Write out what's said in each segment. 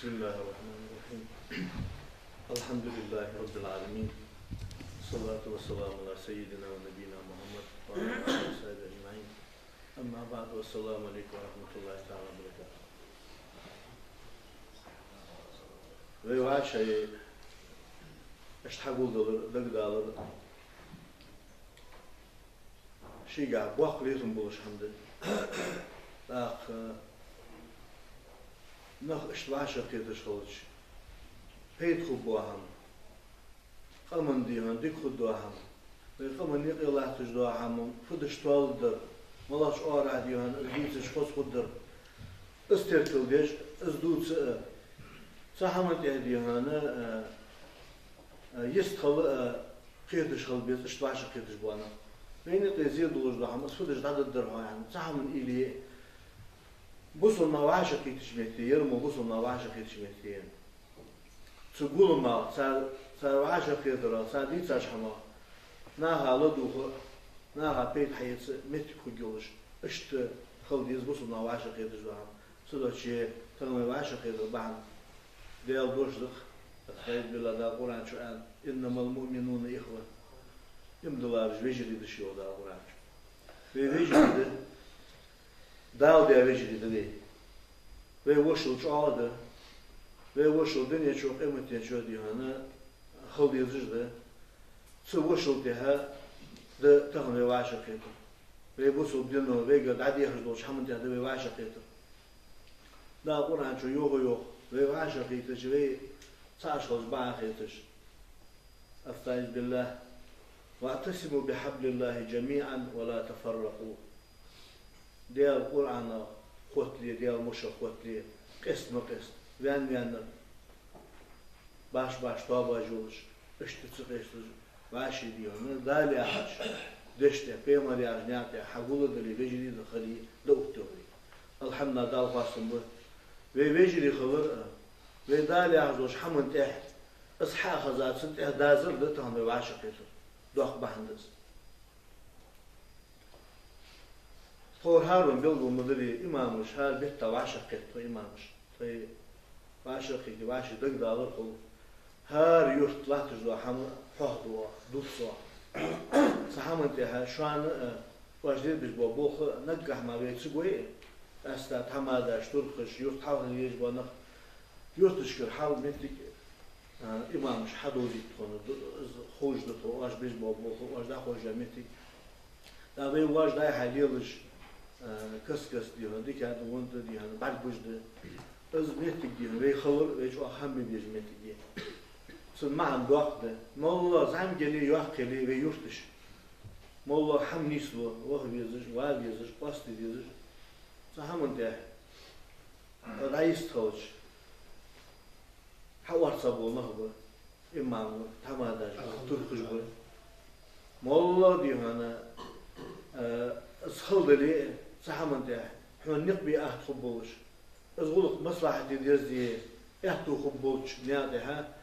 بسم الله الرحمن الرحيم. الحمد لله رب العالمين. الصلاة والسلام على سيدنا ونبينا محمد وعلى آله وصحبه أجمعين. أما بعد والسلام عليكم ورحمة الله تعالى وبركاته. ويوعى شيء اشتحقوا دقدالر شيء قاعد بوق ليتم بولش حمد نخ اشتواشة كده شغلش هيد خبوهم قمن ديهن ديك خدوهم قمن يقلا تجدوهم فدش طالدر ملاش أورا ديهن الجيتش خص خدر استرتل ديش ازدود سحمت ديهن يستخل قيدش خلبيت اشتواشة قيدش بوانا بين تزيد دولجدوهم اسفدش داد الدرها يعني سحمن إلي بوصل نواشة كيتشمتين مو بوصل نواشة كيتشمتين تقول ما صار واشة كيدرا صار دي تشحما ناها لدوه ناها بيت حيث مت كجولش اشت خلديز بوصل نواشة كيدش دوام صدق شيء تغني واشة كيدر بعد ديال دوشدخ تخيل بلا دا القرآن شو قال إنما المؤمنون إخوة يمدلار جويجري دشيو دا القرآن بيجري داو دي وجهي دي ووشل شعاده ووشل دنيا شو قيمتين شو دي هنا خلدي زجده سو وشل ديها ده تهني واشقيته ويبوسل دينو ويقعد عادي يخرجوش حمد ده واشقيته دا قرآن شو يوه واشقيته شوي تعشخص باخيتش أستعيذ بالله واعتصموا بحبل الله جميعا ولا تفرقوا ديال القرآن خوتلي ديال مشا خوتلي قسم قسم وين باش طابا جوش اشتتقيش باشي ديون دالي عاش دشته بيمري عجناتي حقول دلي بيجري دخلي دوكتوري الحمد لله دال قاسم به ويجري خبر ويدالي عجوش حمن تحت اصحى خزات سنت دازر دتهم واشقيته دوخ بحندس فور هارون بيلقوا مدري إمامش هار بيت واشق كتو إمامش في واشق كي واشق دق دالر قل هار يورت لا تجدو حم حهدوا دوسوا سحمنتها شان واجدير بيش بوخ نجح ما بيتسقوي أستاذ حماده شترخش يورت حاول يجبو نخ يورت شكر حاول متك إمامش حدودي تكون خوش دتو واش بيش بوخ واش دا خوش متك دا بي واش دا حليلش كس ديهن ديك هذا وانت ديهن بعد بجد از ميتك ديهن وي خلر ويش أهم بيج ميتك ديه سن معن دوقت مولا زعم جلي يوحكلي ويورتش مولا حم نيسلو واه بيزش واه بيزش باست بيزش سهم انت رئيس تخوش حوار صبو نهبه إمام تماداش تركش بو مولا ديهن اسخل دلي سحمنته حن نقبي خبوش ازغلق مصلحة ديزدي احتو خبوش نيادها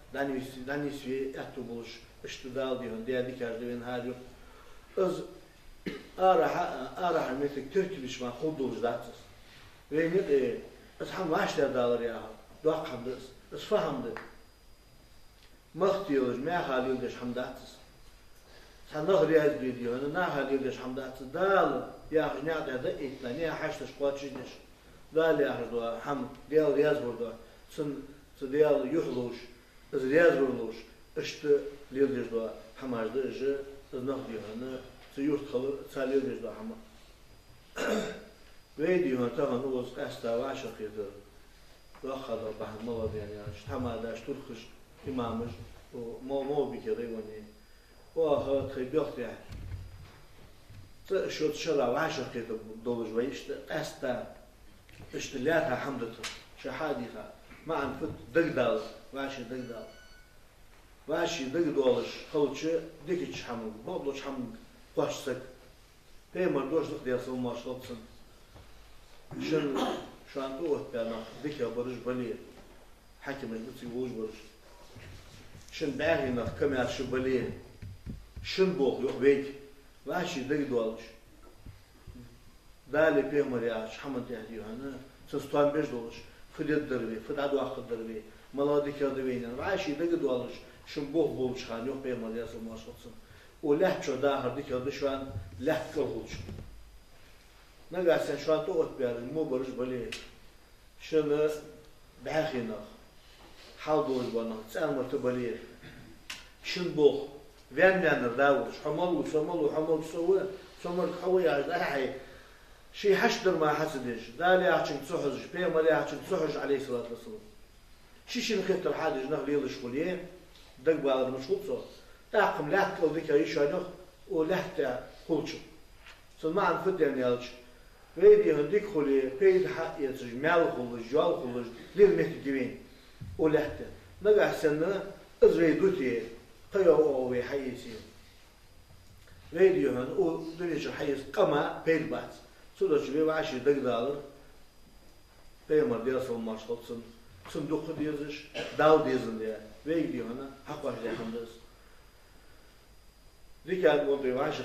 داني سوي احتو بوش اشتدال ديهن ديادي كاردوين هاريو از ارح مثل تركي بيش ما خبوش داتس ويني اسحم واش دالر يا دوق حمدس اسفهمد مختيوج ما خاليو دش حمداتس سنخ رياض فيديو أنا ناهل يلش حمدات دال يا خنيات هذا إثنين يا حشتش قاتشينش دال يا خدوا حم ديال رياض برضو سن ديال يحلوش إز رياض برضوش إشت ليلش دوا حماش ده إج إز نخ ديو أنا سيورت خلر ساليلش دوا حما فيديو تهن أوز قاستا وعشق يدر وأخذ بحن ملاد يعني حما داش ترخش إمامش ومو بكذا وني واه تخيبيخت يعني شو تشرع وعشق كده دولج ويشت قاستا اشتلياتها حمدته شحاديها ما عن فت دقدال واشي دقدال واشي دقدولش خلتش ديكيش حمد بابلوش حمد قاشسك بيمر دوش دق يصل مارشلتسن شو عن قوة بيانا ديكي برج بليه حكم يقصي ووج برج شن باغينا كم يعرش بليه شن بوخ يوخ بيك واشي دقدولش دالي بيمر يعرش حمد يهديو هنا سستوان بيش دولش فدد دربي فداد واحد دربي ملادي كردوينن وعشي دقد والش شن بوه بولش خان يوم بيرمال ياسل ماشوتسن ولحت شو داهر دي كرد şu an لحت كرهولش نقاسن şu an توقت بيارن مو برج بلي شنو بحخينخ حاضوز بنا تسامر تبلي شن بوه وين راولش حمل وحمل سوى سمر قوي هاي شي حشدر ما حسدش دالي عشان تصحج بيمالي عشان تصحج عليه الصلاة والسلام شي نخيط الحادج نخلي الشغلين دق بعض المشغول صار تاقم لحت لو ذيك يشانخ ولحت كلشو سمع نفد يعني يالش ويدي هنديك خلي بيد حق يتج مال خلج جال خلج لين مهت جوين ولحت نقع سنة ازريدوتي قيو وي حيسي ويدي هن او دنيش حيس قما بيد بات سودا شبي وعشي دق دالر بيمر دياسل ماشطسن صندوق ديزش داو ديزن دي ويدي هنا حق واحد يحمدس ديك عاد بده وعشي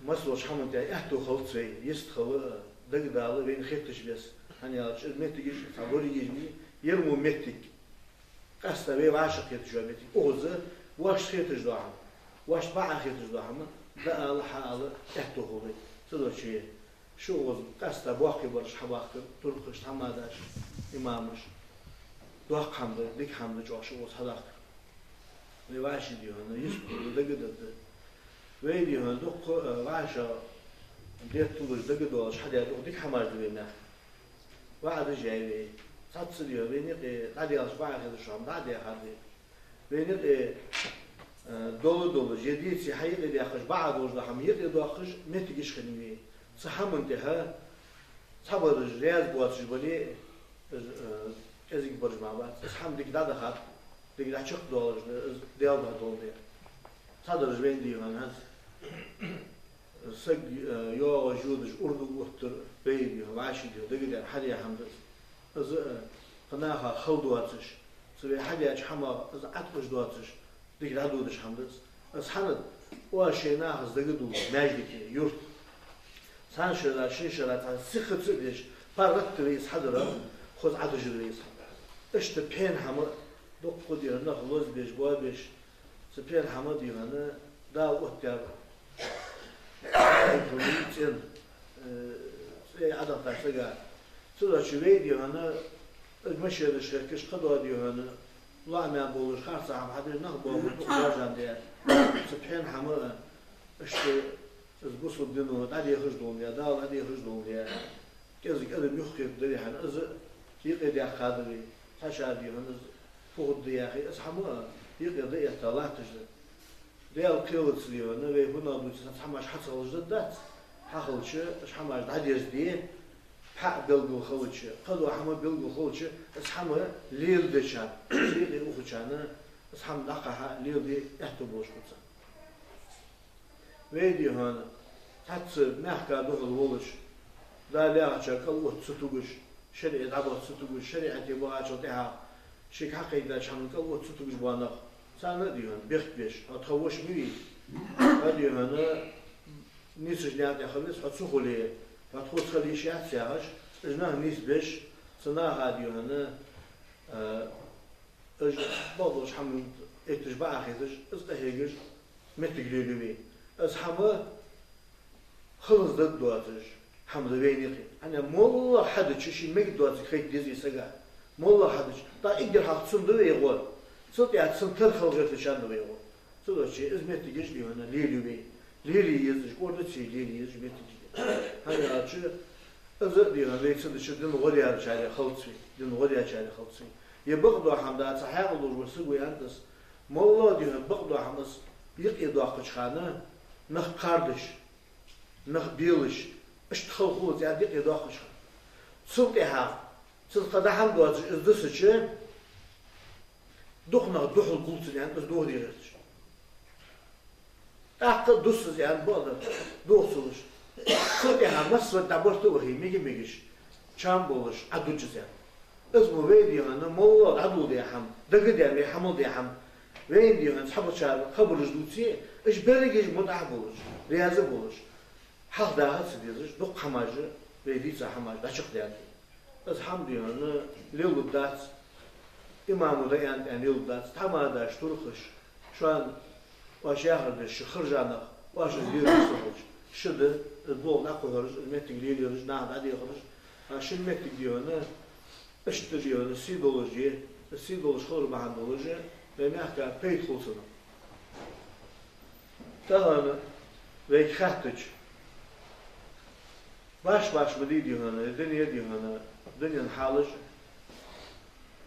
مسلوش حمد تاعي احتو خلصي يستخل دق دالر وين خيتش بس هنيالش متيجي فابوري يجي يرمو متيك قصة بيه وعشق يتجوا متيك اوزه واش خيتش دوام واش باع خيتش دوام ده الله حاله احتو خلصي صدق شيء شو اوز قصة باقي برش حباقي ترخش حماداش امامش دوق حمد ديك حمد جوش اوز حداق واشي ديونه يسكو دقدد ويديونه دوق واشا ديت تولج دقدوش حدا دوق ديك حمار دوينا وعد جاي صات سديو بيني قاعد يصبح هذا الشام بعد يا حدي بيني دولو جديد حقيقي ياخذ بعد وجه حميت يدوخش متيجيش خنيمي صحم انتهى صبر الرياض بواتش بلي ازيك برج مع بعض صحم ديك دادا خاط ديك دا شق دولار ديال دا دولار صدر جبين دي هان سج يو جودش اردو وتر بيبي وعاشي دي ديك حد يا حمد از قناها خلدواتش سوي حد يا حما از عطش دواتش ديك دا دودش حمد از حند واشي ناخذ دقدو ماجدك يورت سان شلا شيشلا تاع سخت ليش فرقت رئيس حضره خذ عدج رئيس اشت بين حما دوق ديالنا خلص بيش بوا بيش سبين حما ديالنا دا وتر بوليتين اي عدد تاع سجا سودا شوي ديالنا المشي الشركش قدوا ديالنا لا ما بولش خاص عم حضر نخبو بقاجان ديال سبين حما اشت البوصل دينو عادي يخرجون يا دال عادي يخرجون يا كذا كذا بيخكر دري حن از يقدر ياخذني حشادي هن فوق دي اخي اصحابه يقدر يطلع تجد ديال كيلتس ليونه وي هنا دوت تحماش حصل جدات حخلش اش حماش عادي يزدين حق بلغو خلش قدوا حما بلغو خلش اصحابه ليل دشان ليل اوخشانه اصحاب دقها ليل دي احتبوش كنت ويدي هنا حتى نحكي دوغ الولش لا لا شكل وتستوغش شريعة عبر تستوغش شريعة يبغى تشوتها شيء حقيقة شامل كل وتستوغش بانا سنة ديهن بيش أتخوش مي هذه هنا نيسج نعم يخلص هتسوقلي هتخوض خلي شيء سياش إجناه نيس بيش سنة هذه هنا إج بعضش حمل إتجبع أخيتش إستهيجش متجلي أصحابه خلص ضد دواتش حمد وينيقي أنا مولا حد شيء ميك دواتش خيط ديزي سجى مولا حد تا إقدر حق صندوق يغور صوت يعني صندوق خلقت لشان يغور صوت شيء إزمة تجيش لي هنا ليلي يزج قرد شيء ليلي يزج متجي هذا أشي أزد لي هنا ليك صدق شو دين غوري على شارع خلصي دين غوري على شارع خلصي يبغضوا حمدات صحيح الله ورسقوا يندس مولا دي بغضوا حمص يقيدوا خشخانة نخ قاردش نخ بيلش اشتخل خلص يعني يقيدوا خشخانة صوتها صوت قدح هم دوات إزدس شيء دخنا دخل قلت يعني بس دوه ديرش أعتقد دوس يعني بعض دوسلش صوتها مسوى دبرت وهي ميجيش شام بولش عدو جزء اسمه ويدي أنا مولا عدو ده حم دقد يعني حمل ده حم وين ديون أصحاب الشعب خبرج دوتي إيش بريجش متعب بولش رياضة بولش حق ده هالسديرش دق حماجة ويدي صح حماجة بشق ده az ham diyorsun liluddat İmamı da yani liluddat tamada şturkış şu an başahırda şıhırjanı başı diyoruz şıdı bu ne koyuyoruz metin geliyoruz ne hadi diyoruz şimdi metin diyor ne işte diyor sidoloji olur mahandoloji ve mehka peyt olsun Tahana ve khattıç baş mı diyor ne dünya diyor ne dünyanın halı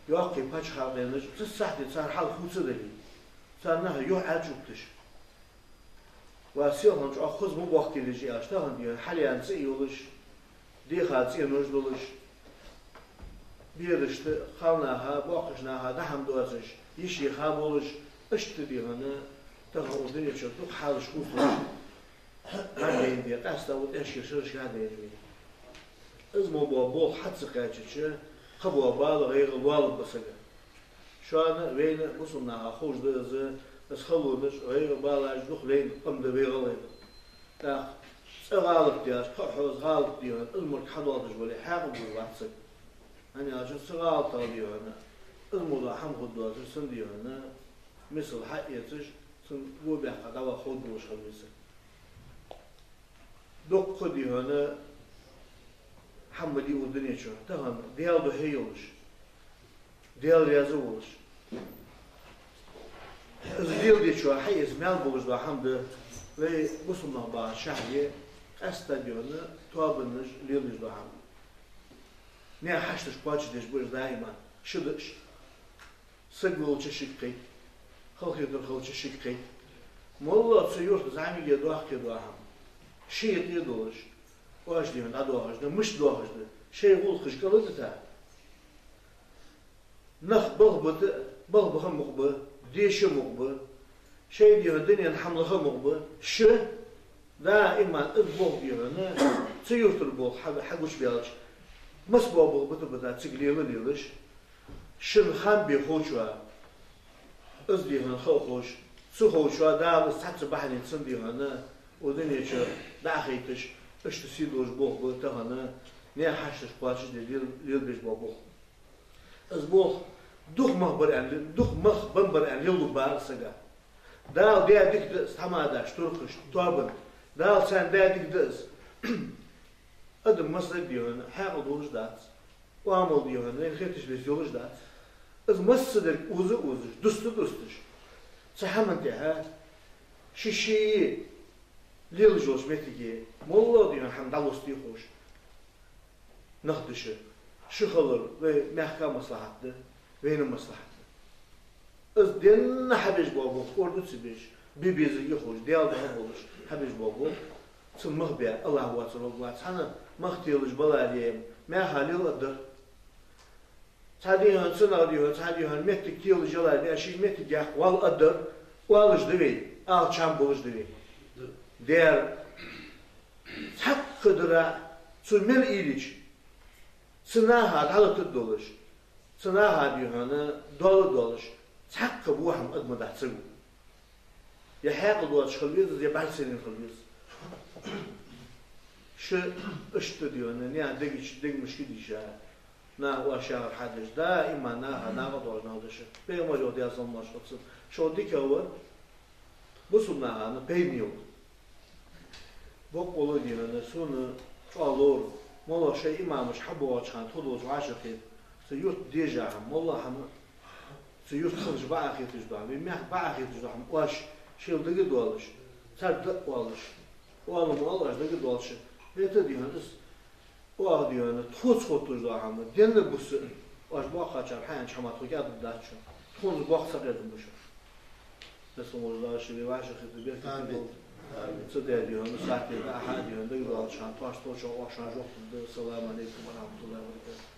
yok ki paç halını sahte sar hal husu dedi sana yok acıktış وسيهم جو أخذ مو وقت اللي جي أشتغل ديون حاليا سيولش دي خاد سينوش دولش بيرشت خالناها باقشناها دهم دوازش يشي خابولش اشت ديونه تها أردني شرطو حالش خوصش هذين دي قصدا وتأشي شرش هذين دي إزمو بابو حد سقاطش خبوا بال غير الوال بسجا شو أنا وين وصلنا خوش ده بس خلونش غير بالاج دخلين قمد بيغلين تاخ غالب دياش كحوز غالب ديون المرك حضوضش ولا حاقب بالوحسك أنا عشان سغال طاليونا الموضوع حم خدوات سن ديونا مثل حقيتش سن وبيع قدوا خدوش خميسة دق ديونا حمدي ودنيا شو تهم ديال بهيولش ديال يازولش الديال دي شو حيز مال بوز بحمد ve Müslüman bağ şahriye estadionu tuabınız liyoliz baham. Ne haştış paçıdış bu daima şıdış. Sıgılçı şıkkı. Halkıdır şıkkı. Molla tsuyurt zamiye duah ki duaham. Şiit yedoluş. Oajdiyon aduajdı, mış duajdı. Şey bul kışkalıdı ta. Nah balbahım muqbı, deşi muqbı. şey diyor dünyanın hamlığı mı şu daima izbol diyor ne tsuyurtur bol haguş bialç mas bol bıda tsigliyeliş şın ham bir hoşwa iz diyor hoş su hoşwa da satsı bahane tsin diyor ne o dünya şu dahitiş işte sidoş bol bu tahana ne haşış paçı diyor bir bol izbol duh mahbar en yolu bağırsaga Dal dedik de tamada şturkuş tuabın. Dal sen dedik de adım masal diyor. Haqıl oluş da. O amal diyor. Ne xetiş bir yoluş da. Az masıdır uzu dustu. Sahaman ha. Şişi lil jos metigi. Molla diyor hamdalos diyor hoş. Nahdışı. Şıxılır ve mahkam maslahatlı. Benim maslahat. Az den habiş babo ordu sibiş bibizi yoxuş dial da boluş habiş babo sınmıh be Allah ve Resulullah sana mahtiyoluş balariyem ma halil adır çadiyon sınavdiyor çadiyon mettik tiyolujalar ya şey mettik ya wal adır walış devi al çam boluş devi der hakkıdıra sümel iliç sınaha halıtı doluş sınaha diyor hani doluş حق بوهم أدم دحسبه يا حاقد واشخليز يا بعسين خليز شو اشتديون يعني دق مشكلة شاء نا واشار حدش دائما نا قدوش نادش بيوم جود ياسم مش قصد شو ديك هو بسمنا أنا بينيو بقولوا دينا سونة شالور مالا شيء ما مش حبوا واشان تدوش عاشقين سيوت ديجا مالا هم Suyurt kılış bağırıyor tüzbağım, bilmem bağırıyor tüzbağım, oğaş, şıldığı doğalış, sardı oğalış, oğalım oğalaşdığı doğalış. Bete diyorsunuz, oğal diyorsunuz, tuz tüzbağım, denli busu, oğaş bağ kaçar, hayan çamatı geldi daçın, tuz bağ sakladın bu şu. Mesela oğuzlar şimdi var şıkkıdı, bir kıtı oldu. Sıdaya diyorsunuz, sahtede, aha diyorsunuz, doğalışan, taş toşa, oğaşan, joktun, selamun aleyküm, ve rahmetullahi ve berekatuhu.